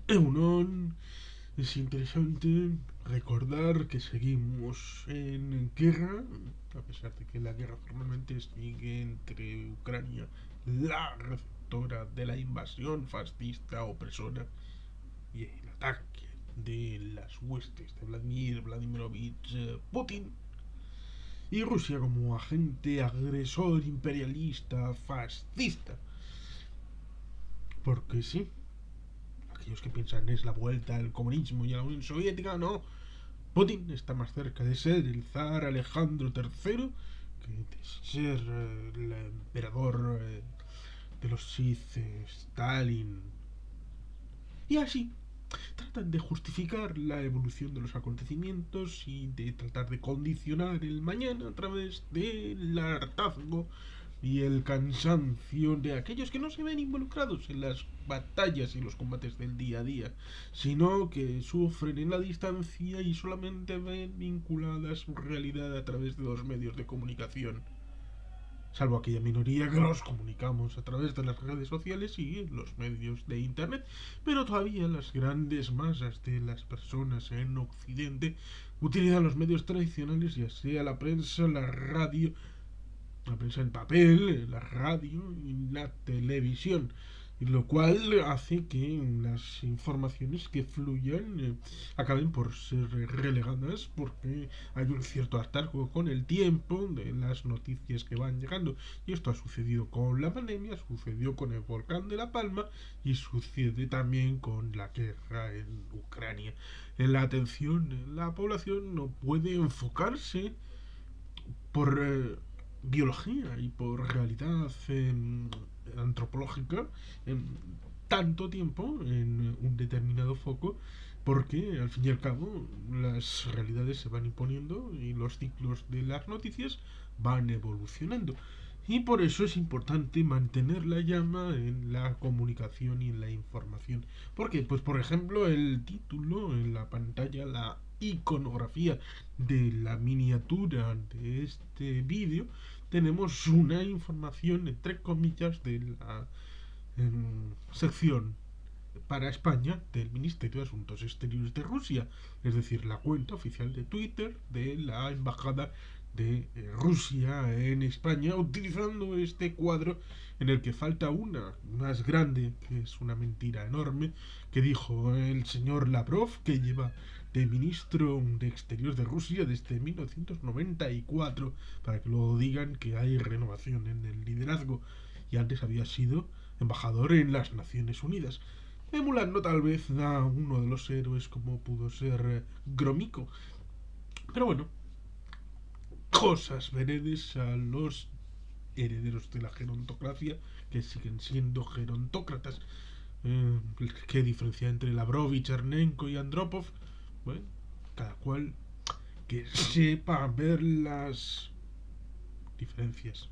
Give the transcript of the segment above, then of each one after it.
Eunon, es interesante recordar que seguimos en guerra, a pesar de que la guerra formalmente sigue entre Ucrania, la receptora de la invasión fascista opresora, y el ataque de las huestes de Vladimir Vladimirovich Putin, y Rusia como agente agresor, imperialista, fascista. Porque sí, aquellos que piensan es la vuelta al comunismo y a la Unión Soviética, no. Putin está más cerca de ser el zar Alejandro III que de ser el emperador de los Sith, Stalin. Y así tratan de justificar la evolución de los acontecimientos y de tratar de condicionar el mañana a través del hartazgo y el cansancio de aquellos que no se ven involucrados en las batallas y los combates del día a día, sino que sufren en la distancia y solamente ven vinculada su realidad a través de los medios de comunicación. Salvo aquella minoría que los comunicamos a través de las redes sociales y los medios de internet, pero todavía las grandes masas de las personas en Occidente utilizan los medios tradicionales, ya sea la prensa, la prensa en papel, la radio y la televisión, lo cual hace que las informaciones que fluyan acaben por ser relegadas porque hay un cierto hartazgo con el tiempo de las noticias que van llegando. Y esto ha sucedido con la pandemia, sucedió con el volcán de La Palma y sucede también con la guerra en Ucrania. La atención, la población no puede enfocarse por biología y por realidad antropológica en tanto tiempo en un determinado foco, porque al fin y al cabo las realidades se van imponiendo y los ciclos de las noticias van evolucionando. Y por eso es importante mantener la llama en la comunicación y en la información. Porque, pues por ejemplo, el título en la pantalla, la iconografía de la miniatura de este vídeo, tenemos una información, entre comillas, de la sección para España del Ministerio de Asuntos Exteriores de Rusia, es decir, la cuenta oficial de Twitter de la Embajada de Rusia en España, utilizando este cuadro en el que falta una más grande, que es una mentira enorme, que dijo el señor Lavrov, que lleva de ministro de Exteriores de Rusia desde 1994, para que luego digan que hay renovación en el liderazgo, y antes había sido embajador en las Naciones Unidas, emulando tal vez a uno de los héroes como pudo ser Gromyko. Pero bueno, cosas veredes a los herederos de la gerontocracia, que siguen siendo gerontócratas. ¿Qué diferencia entre Lavrov, Chernenko y Andropov? Bueno, cada cual que sepa ver las diferencias.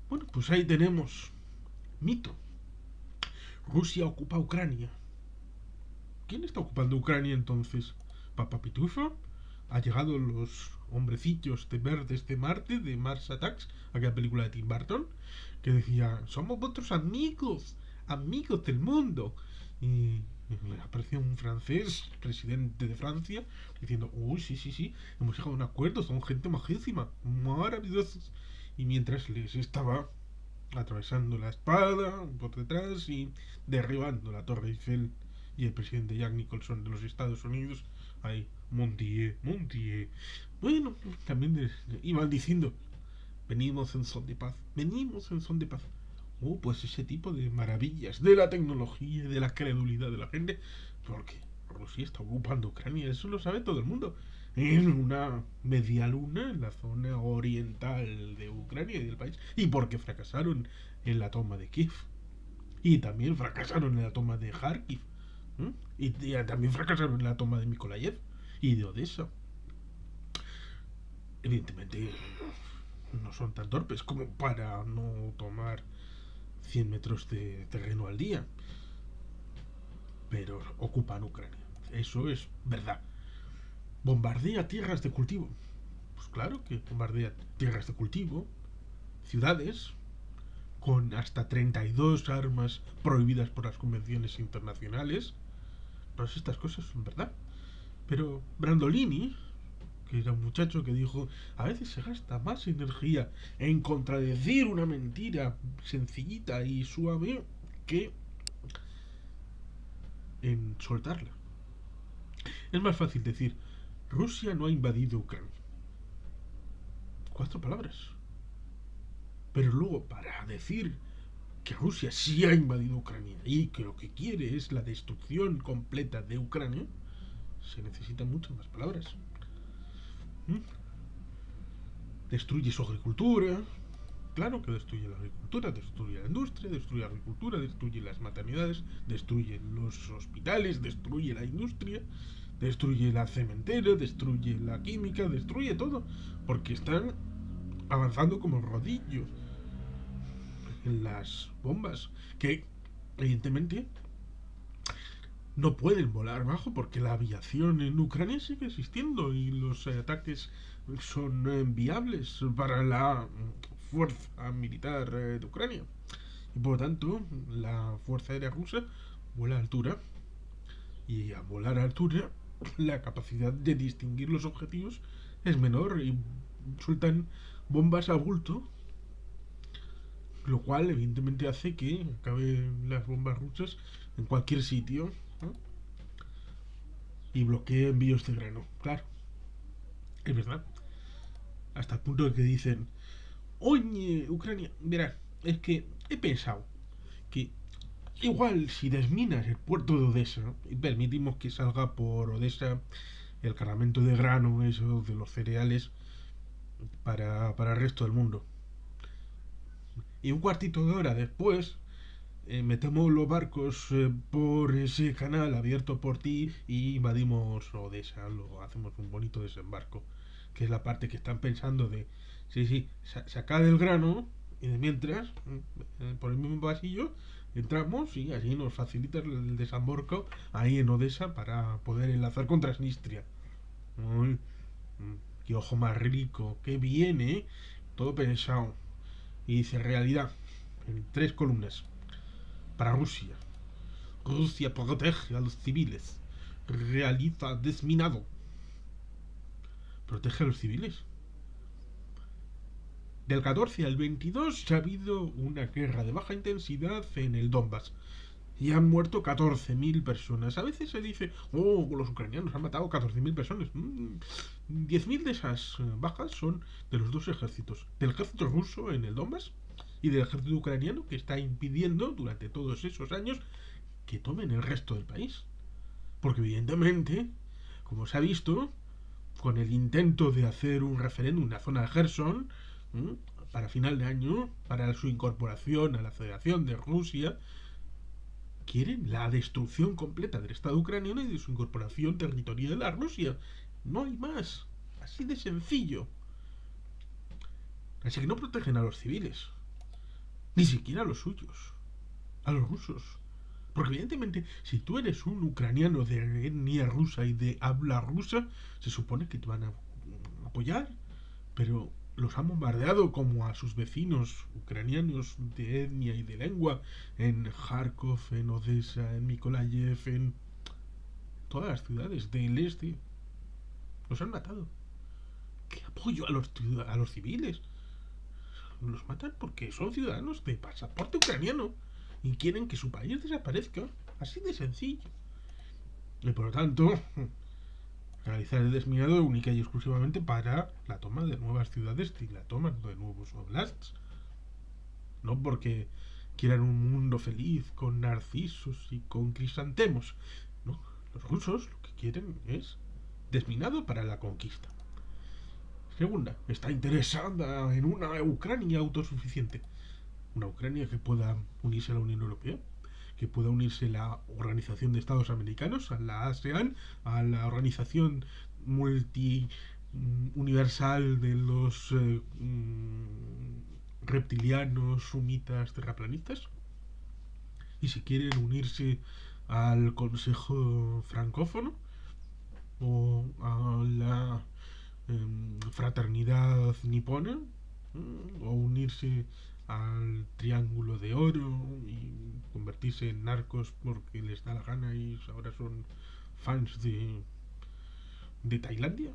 Bueno, pues ahí tenemos. Mito. Rusia ocupa Ucrania. ¿Quién está ocupando Ucrania entonces? ¿Papa Pitufo? ¿Ha llegado los hombrecillos de verdes de Marte, de Mars Attacks, aquella película de Tim Burton, que decía, somos vuestros amigos, amigos del mundo? Y apareció un francés, presidente de Francia, diciendo, uy, sí, sí, sí, hemos llegado a un acuerdo, son gente majísima, maravillosos. Y mientras les estaba atravesando la espada por detrás y derribando la Torre Eiffel, y el presidente Jack Nicholson de los Estados Unidos, ahí, Montier, Montier. Bueno, también iban diciendo, venimos en son de paz, venimos en son de paz. Pues ese tipo de maravillas de la tecnología y de la credulidad de la gente, porque Rusia está ocupando Ucrania, eso lo sabe todo el mundo. En una media luna en la zona oriental de Ucrania y del país, y porque fracasaron en la toma de Kiev. Y también fracasaron en la toma de Kharkiv. Y también fracasaron en la toma de Mikolaev y de Odessa. Evidentemente no son tan torpes como para no tomar 100 metros de terreno al día, pero ocupan Ucrania. Eso es verdad. Bombardea tierras de cultivo. Pues claro que bombardea tierras de cultivo, ciudades, con hasta 32 armas prohibidas por las convenciones internacionales. Todas estas cosas son verdad. Pero Brandolini, que era un muchacho que dijo, a veces se gasta más energía en contradecir una mentira sencillita y suave que en soltarla. Es más fácil decir, Rusia no ha invadido Ucrania. 4 palabras. Pero luego, para decir que Rusia sí ha invadido Ucrania y que lo que quiere es la destrucción completa de Ucrania, se necesitan muchas más palabras. ¿Mm? Destruye su agricultura. Claro que destruye la agricultura, destruye la industria, destruye la agricultura, destruye las maternidades, destruye los hospitales, destruye la industria, destruye la cementera, destruye la química, destruye todo. Porque están avanzando como rodillos en las bombas. Que evidentemente no pueden volar bajo porque la aviación en Ucrania sigue existiendo y los ataques son viables para la fuerza militar de Ucrania. Y por lo tanto, la Fuerza Aérea Rusa vuela a altura. Y a volar a altura, la capacidad de distinguir los objetivos es menor y sueltan bombas a bulto, lo cual evidentemente hace que acaben las bombas rusas en cualquier sitio, ¿no? Y bloquee envíos de grano. Claro, es verdad. Hasta el punto de que dicen, oye, Ucrania, verá, es que he pensado que igual si desminas el puerto de Odessa, ¿no?, y permitimos que salga por Odessa el cargamento de grano, eso, de los cereales, para el resto del mundo. Y un cuartito de hora después metemos los barcos por ese canal abierto por ti y invadimos Odessa, lo hacemos un bonito desembarco, que es la parte que están pensando de, sí, sí, sacar el grano y de mientras, por el mismo pasillo, entramos y así nos facilita el desembarco ahí en Odessa para poder enlazar con Transnistria. Uy, qué ojo más rico, qué bien, ¿eh? Todo pensado. Y dice realidad, en 3 columnas, para Rusia. Rusia protege a los civiles. Realiza desminado. Protege a los civiles. Del 14 al 22 ha habido una guerra de baja intensidad en el Donbass. Y han muerto 14.000 personas. A veces se dice, oh, los ucranianos han matado 14.000 personas. 10.000 de esas bajas son de los dos ejércitos. Del ejército ruso en el Donbass y del ejército ucraniano, que está impidiendo durante todos esos años que tomen el resto del país. Porque evidentemente, como se ha visto, con el intento de hacer un referéndum en la zona de Gerson, para final de año, para su incorporación a la Federación de Rusia, quieren la destrucción completa del Estado ucraniano y de su incorporación territorial a Rusia. No hay más. Así de sencillo. Así que no protegen a los civiles. Ni siquiera a los suyos. A los rusos. Porque evidentemente, si tú eres un ucraniano de etnia rusa y de habla rusa, se supone que te van a apoyar. Pero los han bombardeado como a sus vecinos ucranianos de etnia y de lengua en Kharkov, en Odessa, en Mykolaiv, en todas las ciudades del este. Los han matado. ¿Qué apoyo a los civiles? Los matan porque son ciudadanos de pasaporte ucraniano y quieren que su país desaparezca. Así de sencillo. Y por lo tanto, realizar el desminado única y exclusivamente para la toma de nuevas ciudades y la toma de nuevos oblasts. No porque quieran un mundo feliz con narcisos y con crisantemos. No, los rusos lo que quieren es desminado para la conquista. Segunda, está interesada en una Ucrania autosuficiente. Una Ucrania que pueda unirse a la Unión Europea, que pueda unirse a la Organización de Estados Americanos, a la ASEAN, a la Organización Multi Universal de los reptilianos, sumitas, terraplanistas. Y si quieren unirse al Consejo Francófono o a la fraternidad nipona, o unirse al Triángulo de Oro y convertirse en narcos porque les da la gana y ahora son fans de Tailandia.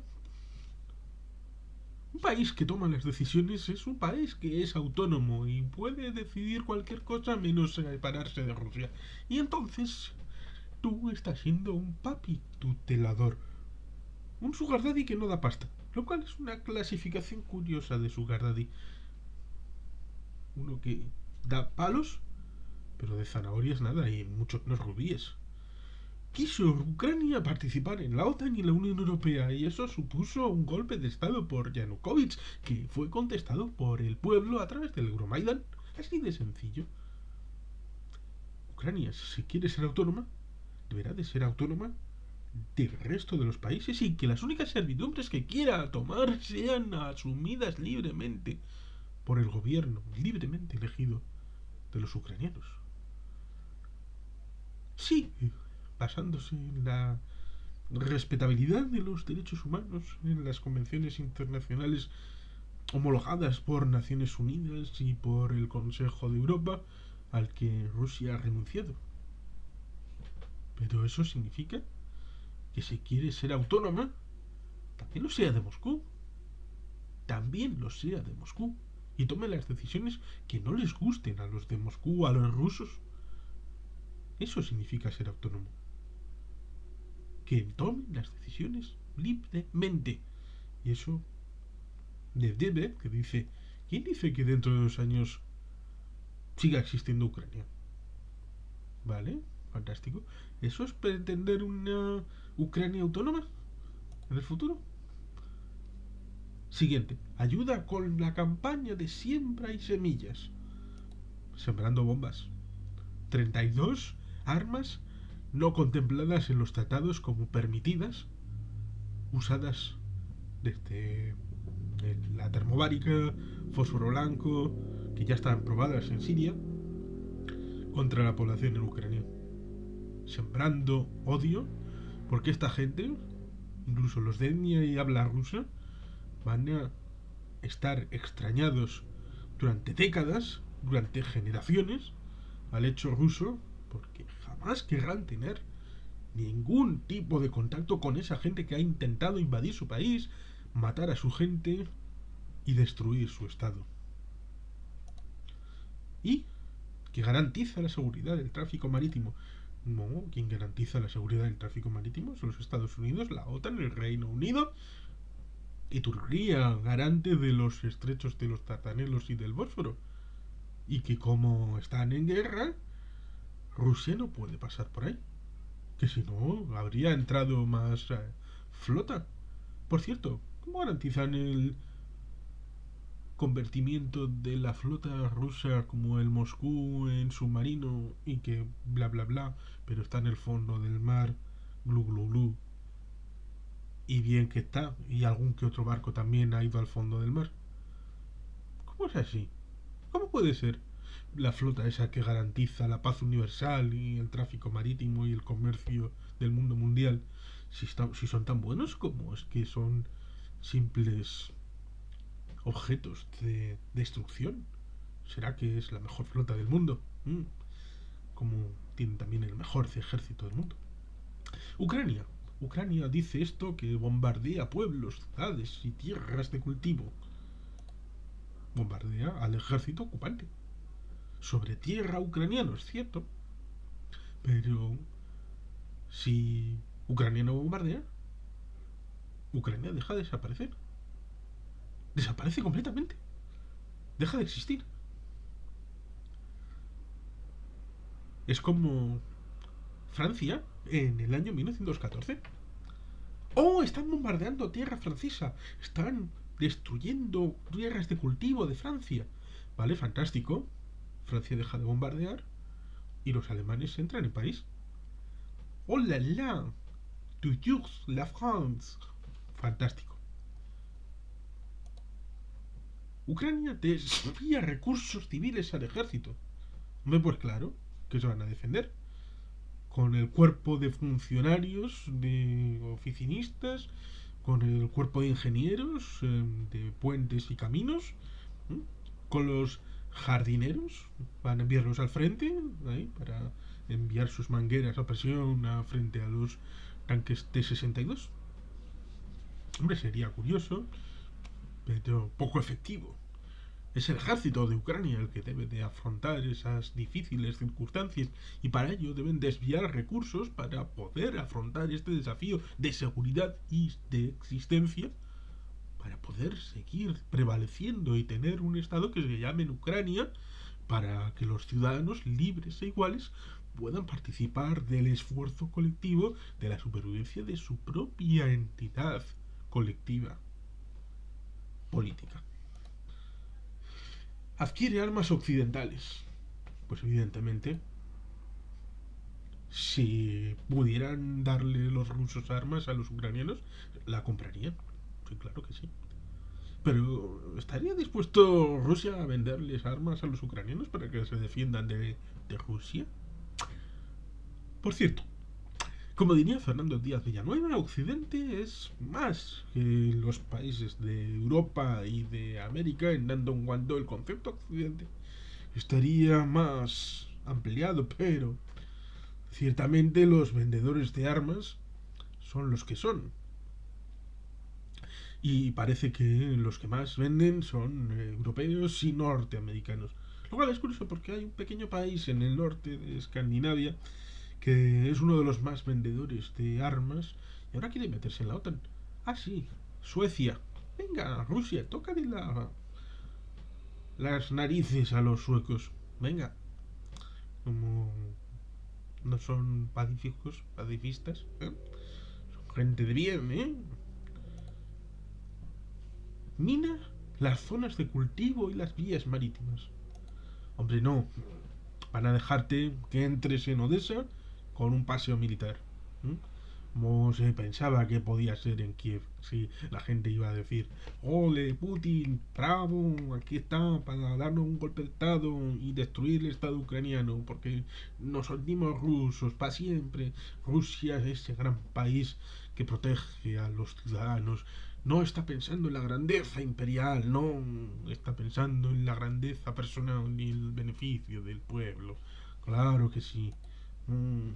Un país que toma las decisiones es un país que es autónomo y puede decidir cualquier cosa menos separarse de Rusia. Y entonces tú estás siendo un papi tutelador, un sugar daddy que no da pasta, lo cual es una clasificación curiosa de sugar daddy. Uno que da palos, pero de zanahorias nada y mucho menos rubíes. Quiso Ucrania participar en la OTAN y la Unión Europea y eso supuso un golpe de Estado por Yanukovych, que fue contestado por el pueblo a través del Euromaidan. Así de sencillo. Ucrania, si quiere ser autónoma, deberá de ser autónoma del resto de los países y que las únicas servidumbres que quiera tomar sean asumidas libremente por el gobierno libremente elegido de los ucranianos. Sí, basándose en la respetabilidad de los derechos humanos en las convenciones internacionales homologadas por Naciones Unidas y por el Consejo de Europa al que Rusia ha renunciado. Pero eso significa que si quiere ser autónoma, también lo sea de Moscú. También lo sea de Moscú. Y tome las decisiones que no les gusten a los de Moscú o a los rusos. Eso significa ser autónomo. Que tomen las decisiones libremente. Y eso de Debe, que dice, ¿quién dice que dentro de 2 años siga existiendo Ucrania? ¿Vale? Fantástico. ¿Eso es pretender una Ucrania autónoma en el futuro? Siguiente. Ayuda con la campaña de siembra y semillas. Sembrando bombas. 32 armas no contempladas en los tratados como permitidas, usadas desde la termobárica, fósforo blanco, que ya están probadas en Siria, contra la población en Ucrania. Sembrando odio, porque esta gente, incluso los de etnia y habla rusa, van a estar extrañados durante décadas, durante generaciones, al hecho ruso, porque jamás querrán tener ningún tipo de contacto con esa gente que ha intentado invadir su país, matar a su gente y destruir su estado. Y que garantiza la seguridad del tráfico marítimo. No, quien garantiza la seguridad del tráfico marítimo son los Estados Unidos, la OTAN, el Reino Unido y Turquía, garante de los estrechos de los Dardanelos y del Bósforo. Y que como están en guerra, Rusia no puede pasar por ahí. Que si no, habría entrado más flota. Por cierto, ¿cómo garantizan el convertimiento de la flota rusa como el Moscú en submarino y que bla bla bla, pero está en el fondo del mar, glu glu glu? Y bien que está, y algún que otro barco también ha ido al fondo del mar. ¿Cómo es así? ¿Cómo puede ser la flota esa que garantiza la paz universal y el tráfico marítimo y el comercio del mundo mundial si son tan buenos como es que son simples objetos de destrucción? ¿Será que es la mejor flota del mundo? Como tienen también el mejor ejército del mundo. Ucrania. Ucrania dice esto que bombardea pueblos, ciudades y tierras de cultivo. Bombardea al ejército ocupante. Sobre tierra ucraniano, es cierto. Pero si Ucrania no bombardea, Ucrania deja de desaparecer. Desaparece completamente. Deja de existir. Es como Francia en el año 1914. ¡Oh! Están bombardeando tierra francesa. Están destruyendo tierras de cultivo de Francia. Vale, fantástico. Francia deja de bombardear y los alemanes entran en París. ¡Oh la la! Toujours la France. Fantástico. Ucrania desvía recursos civiles al ejército. Hombre, pues claro, que se van a defender. Con el cuerpo de funcionarios, de oficinistas, con el cuerpo de ingenieros, de puentes y caminos, con los jardineros, van a enviarlos al frente, ahí, para enviar sus mangueras a presión frente a los tanques T-62. Hombre, sería curioso, pero poco efectivo. Es el ejército de Ucrania el que debe de afrontar esas difíciles circunstancias y para ello deben desviar recursos para poder afrontar este desafío de seguridad y de existencia, para poder seguir prevaleciendo y tener un Estado que se llame Ucrania, para que los ciudadanos libres e iguales puedan participar del esfuerzo colectivo de la supervivencia de su propia entidad colectiva política. Adquiere armas occidentales. Pues evidentemente, si pudieran darle los rusos armas a los ucranianos, la comprarían. Sí, claro que sí. Pero ¿estaría dispuesto Rusia a venderles armas a los ucranianos para que se defiendan de Rusia? Por cierto, como diría Fernando Díaz Villanueva, Occidente es más que los países de Europa y de América, en dando en cuanto el concepto Occidente estaría más ampliado, pero ciertamente los vendedores de armas son los que son. Y parece que los que más venden son europeos y norteamericanos. Lo cual es curioso porque hay un pequeño país en el norte de Escandinavia que es uno de los más vendedores de armas y ahora quiere meterse en la OTAN. Ah, sí, Suecia. Venga, Rusia, toca de las narices a los suecos. Venga. Como no son pacifistas, ¿eh? Son gente de bien, ¿eh? Mina las zonas de cultivo y las vías marítimas. Hombre, no. Van a dejarte que entres en Odessa con un paseo militar. ¿Mm? Como se pensaba que podía ser en Kiev. Si la gente iba a decir, ole Putin, bravo, aquí está para darnos un golpe de Estado y destruir el Estado ucraniano, porque nos sentimos rusos para siempre. Rusia es ese gran país que protege a los ciudadanos. No está pensando en la grandeza imperial, no está pensando en la grandeza personal ni el beneficio del pueblo. Claro que sí. Mm.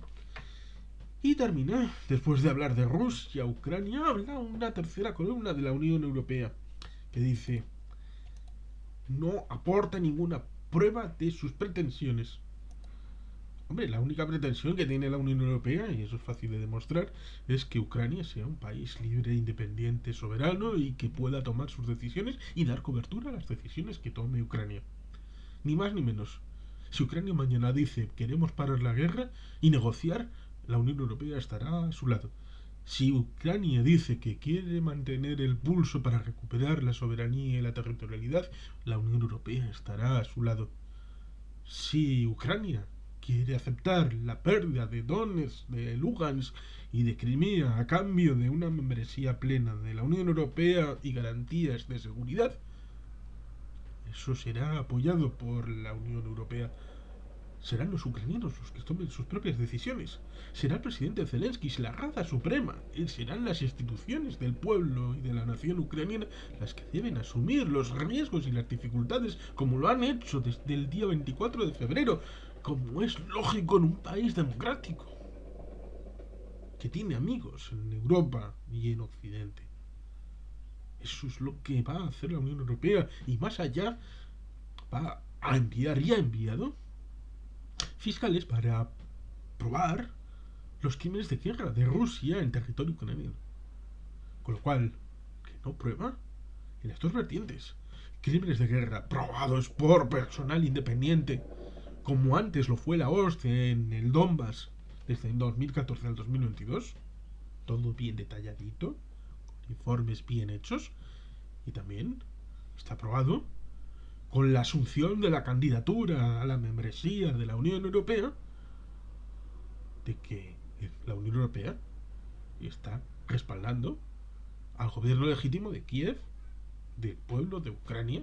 Y termina, después de hablar de Rusia, Ucrania, habla una tercera columna de la Unión Europea, que dice, no aporta ninguna prueba de sus pretensiones. Hombre, la única pretensión que tiene la Unión Europea, y eso es fácil de demostrar, es que Ucrania sea un país libre, independiente, soberano y que pueda tomar sus decisiones y dar cobertura a las decisiones que tome Ucrania. Ni más ni menos. Si Ucrania mañana dice queremos parar la guerra y negociar, la Unión Europea estará a su lado. Si Ucrania dice que quiere mantener el pulso para recuperar la soberanía y la territorialidad, la Unión Europea estará a su lado. Si Ucrania quiere aceptar la pérdida de Donetsk, de Lugansk y de Crimea a cambio de una membresía plena de la Unión Europea y garantías de seguridad, eso será apoyado por la Unión Europea. Serán los ucranianos los que tomen sus propias decisiones. Será el presidente Zelensky, la raza suprema. Y serán las instituciones del pueblo y de la nación ucraniana las que deben asumir los riesgos y las dificultades como lo han hecho desde el día 24 de febrero, como es lógico en un país democrático que tiene amigos en Europa y en Occidente. Eso es lo que va a hacer la Unión Europea y más allá va a enviar y ha enviado fiscales para probar los crímenes de guerra de Rusia en territorio ucraniano. Con lo cual, que no prueba en las dos vertientes. Crímenes de guerra probados por personal independiente, como antes lo fue la OSCE en el Donbass desde el 2014 al 2022. Todo bien detalladito, con informes bien hechos. Y también está probado con la asunción de la candidatura a la membresía de la Unión Europea, de que la Unión Europea está respaldando al gobierno legítimo de Kiev, del pueblo de Ucrania.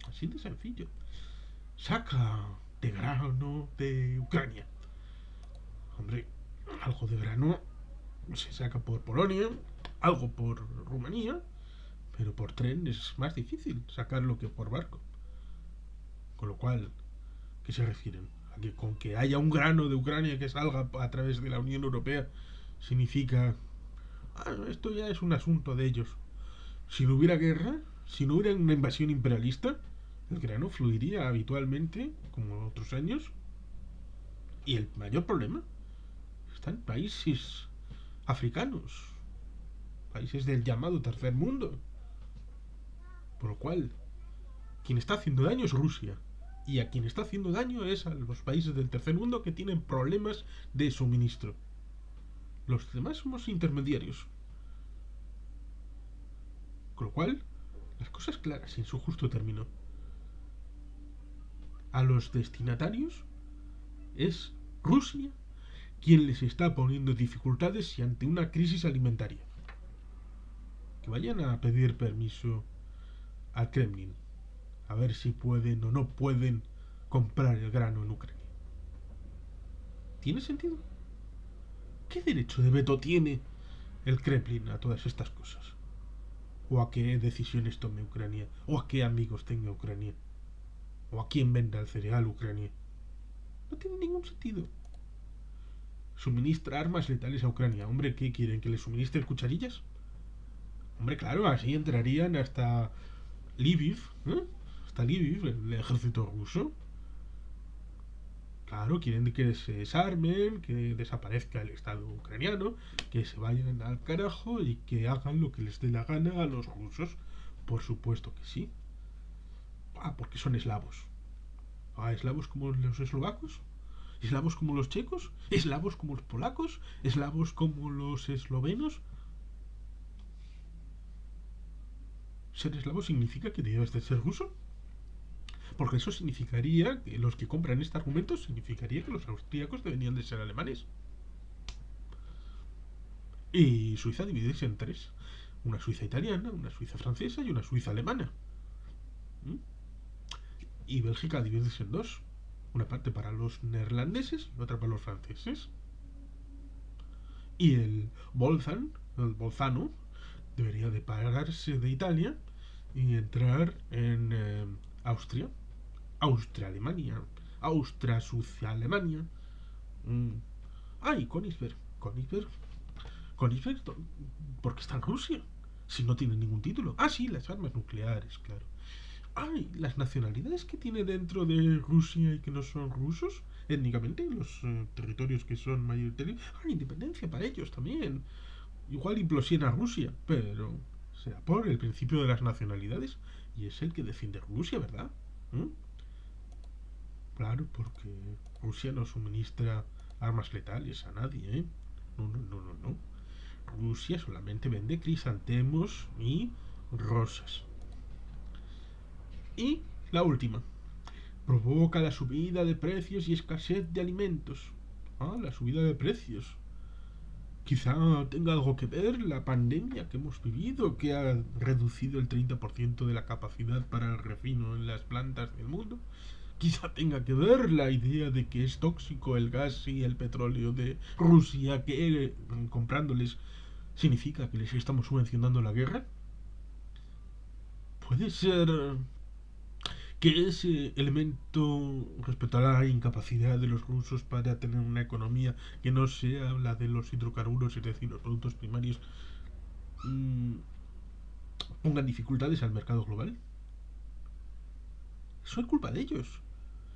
Así de sencillo. Saca de grano de Ucrania. Hombre, algo de grano se saca por Polonia, algo por Rumanía, pero por tren es más difícil sacarlo que por barco. Con lo cual, ¿qué se refieren? ¿A que con que haya un grano de Ucrania que salga a través de la Unión Europea significa... esto ya es un asunto de ellos? Si no hubiera guerra, si no hubiera una invasión imperialista, el grano fluiría habitualmente, como otros años. Y el mayor problema está en países africanos, países del llamado tercer mundo. Por lo cual, quien está haciendo daño es Rusia. Y a quien está haciendo daño es a los países del tercer mundo que tienen problemas de suministro. Los demás somos intermediarios. Con lo cual, las cosas claras y en su justo término. A los destinatarios es Rusia quien les está poniendo dificultades y ante una crisis alimentaria. Que vayan a pedir permiso al Kremlin a ver si pueden o no pueden comprar el grano en Ucrania. ¿Tiene sentido? ¿Qué derecho de veto tiene el Kremlin a todas estas cosas? ¿O a qué decisiones tome Ucrania? ¿O a qué amigos tenga Ucrania? ¿O a quién venda el cereal Ucrania? No tiene ningún sentido. Suministra armas letales a Ucrania. Hombre, ¿qué quieren? ¿Que les suministre cucharillas? Hombre, claro, así entrarían hasta Lviv, ¿eh? Hasta Lviv, el ejército ruso. Claro, quieren que se desarmen, que desaparezca el Estado ucraniano, que se vayan al carajo y que hagan lo que les dé la gana a los rusos. Por supuesto que sí. Porque son eslavos. Eslavos como los eslovacos, eslavos como los checos, eslavos como los polacos, eslavos como los eslovenos. ¿Ser eslavo significa que debes de ser ruso? Porque eso significaría que los que compran este argumento significaría que los austríacos deberían de ser alemanes. Y Suiza dividirse en tres. Una Suiza italiana, una Suiza francesa y una Suiza alemana. Y Bélgica dividirse en dos. Una parte para los neerlandeses y otra para los franceses. Y el Bolzano, debería de pararse de Italia y entrar en Austria. Austria-Alemania. Austria-Sucia-Alemania. Y Königsberg. Königsberg, ¿por qué está en Rusia? Si no tiene ningún título. Sí, las armas nucleares, claro. Las nacionalidades que tiene dentro de Rusia y que no son rusos, étnicamente, los territorios que son mayoritarios, independencia para ellos también. Igual implosiona Rusia, pero será por el principio de las nacionalidades y es el que defiende Rusia, ¿verdad? Claro, porque Rusia no suministra armas letales a nadie, ¿eh? No. Rusia solamente vende crisantemos y rosas. Y la última. Provoca la subida de precios y escasez de alimentos. La subida de precios. Quizá tenga algo que ver la pandemia que hemos vivido, que ha reducido el 30% de la capacidad para el refino en las plantas del mundo. Quizá tenga que ver la idea de que es tóxico el gas y el petróleo de Rusia, que comprándoles significa que les estamos subvencionando la guerra. Puede ser que ese elemento respecto a la incapacidad de los rusos para tener una economía que no sea la de los hidrocarburos, es decir, los productos primarios, pongan dificultades al mercado global. Eso es culpa de ellos.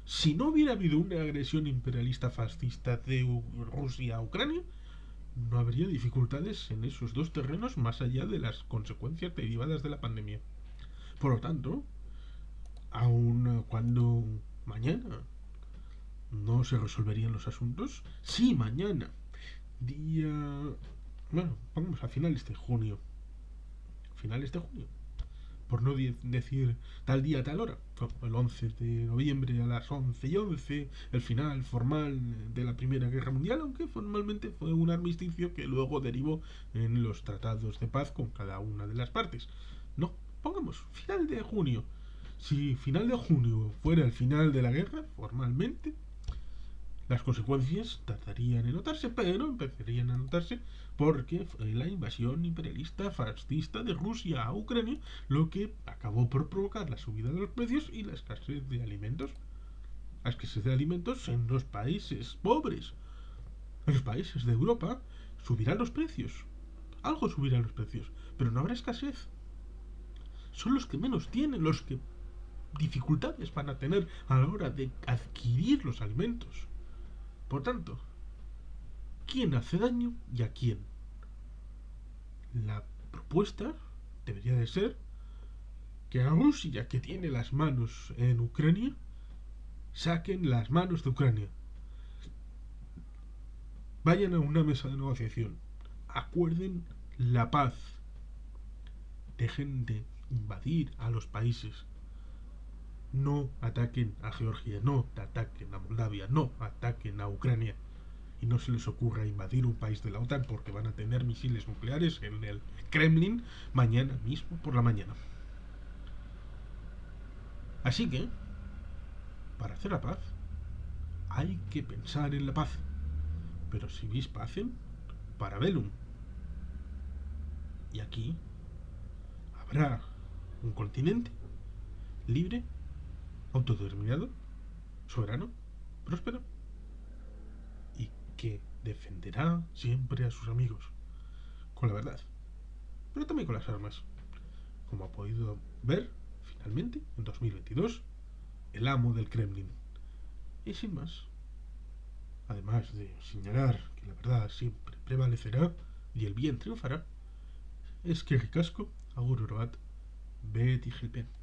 Si no hubiera habido una agresión imperialista fascista de Rusia a Ucrania, no habría dificultades en esos dos terrenos más allá de las consecuencias derivadas de la pandemia. Por lo tanto, aun cuando mañana no se resolverían los asuntos, sí, mañana, pongamos a finales de junio, por no decir tal día, tal hora, el 11 de noviembre a las 11:11, el final formal de la Primera Guerra Mundial, aunque formalmente fue un armisticio que luego derivó en los tratados de paz con cada una de las partes. No, pongamos final de junio. Si final de junio fuera el final de la guerra, formalmente, Las consecuencias tardarían en notarse, pero empezarían a notarse porque fue la invasión imperialista fascista de Rusia a Ucrania lo que acabó por provocar la subida de los precios y la escasez de alimentos. La escasez de alimentos en los países pobres. En los países de Europa subirán los precios. Algo subirán los precios, pero no habrá escasez. Son los que menos tienen, los que dificultades van a tener a la hora de adquirir los alimentos. Por tanto, ¿quién hace daño y a quién? La propuesta debería de ser que a Rusia, que tiene las manos en Ucrania, saquen las manos de Ucrania. Vayan a una mesa de negociación. Acuerden la paz. Dejen de invadir a los países. No ataquen a Georgia, no ataquen a Moldavia, no ataquen a Ucrania. Y no se les ocurra invadir un país de la OTAN porque van a tener misiles nucleares en el Kremlin mañana mismo por la mañana. Así que, para hacer la paz, hay que pensar en la paz. Pero si vis pacem, para velum. Y aquí habrá un continente libre, autodeterminado, soberano, próspero y que defenderá siempre a sus amigos con la verdad, pero también con las armas, como ha podido ver finalmente en 2022 el amo del Kremlin. Y sin más, además de señalar que la verdad siempre prevalecerá y el bien triunfará, es que ricasco, agur oroat, bet y gelpen.